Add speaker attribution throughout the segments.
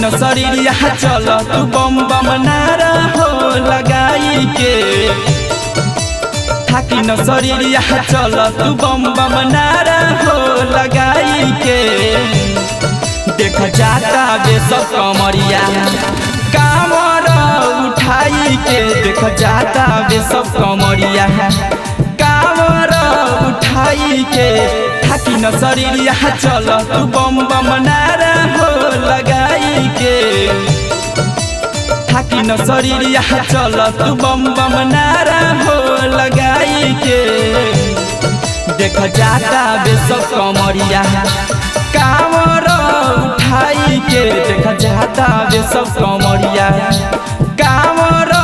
Speaker 1: न शरीरिया चल तू बम बम नारा हो लगाई के, थाकी न शरीरिया चल तू बम बम नारा हो लगाई के। देख जाता बे सब कमरिया कामर उठाई के, देख जाता बे सब कमरिया कामर उठाई के। थाकी न शरीरिया चल तू बम बम नारा हो लगाई के, थाकी न शरीरिया चल तू बम बम नारा हो लगाई के। देख जाता बे सब कमरिया कामर उठाई के, देख जाता बे सब कमरिया कामर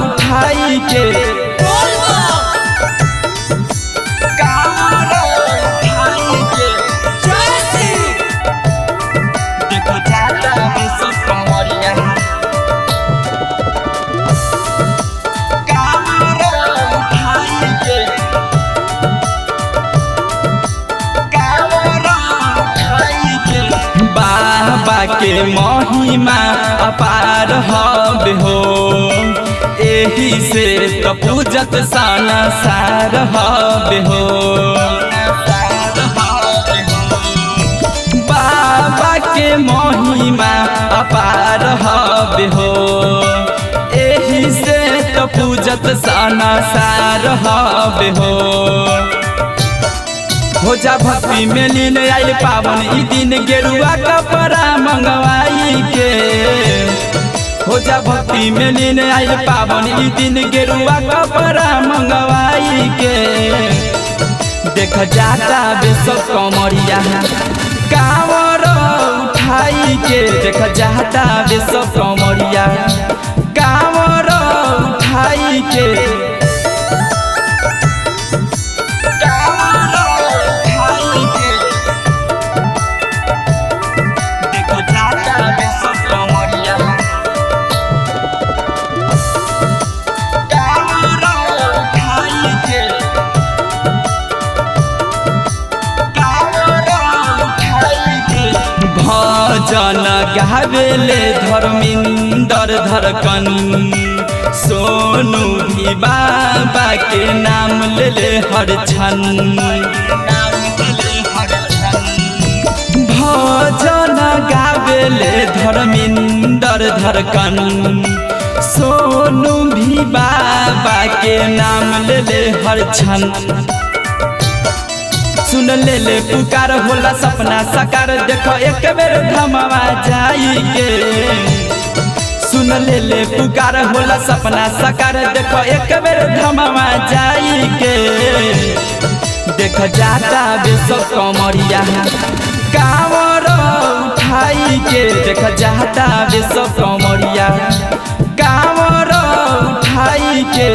Speaker 1: उठाई के। बाबा के महिमा अपार हबे हो, एही से तो पूजत साना सार हबे हो। बाबा के महिमा अपार हबे हो, एही से तो पूजत साना सार हबे हो। हो जा भक्ति में लीन आइल पावन ई दिन गेरुआ कपड़ा मंगवाई के, हो जा भक्ति में लीन आइल पावन ई दिन गेरुआ कपड़ा मंगवाई के। देख जाता बे सब कमरिया कांवर उठाई के, देख जाता बे सब कमरिया कांवर उठाई के। भजन गावेले धर्मिंदर धड़कन, सोनू भी बाबा के नाम ले ले हर क्षण। भजन गावेले धर्मिंदर धड़कन, सोनू भी बाबा के नाम ले ले हर क्षण। सुन ले ले पुकार होला सपना साकार, देखो एक बेर धमवा जाई के। सुन ले ले पुकार होला सपना साकार, देखो एक बेर धमवा जाई के। देख जाता बे सब कमरिया कांवर उठाई के, देख जाता बे सब कमरिया कांवर उठाई के।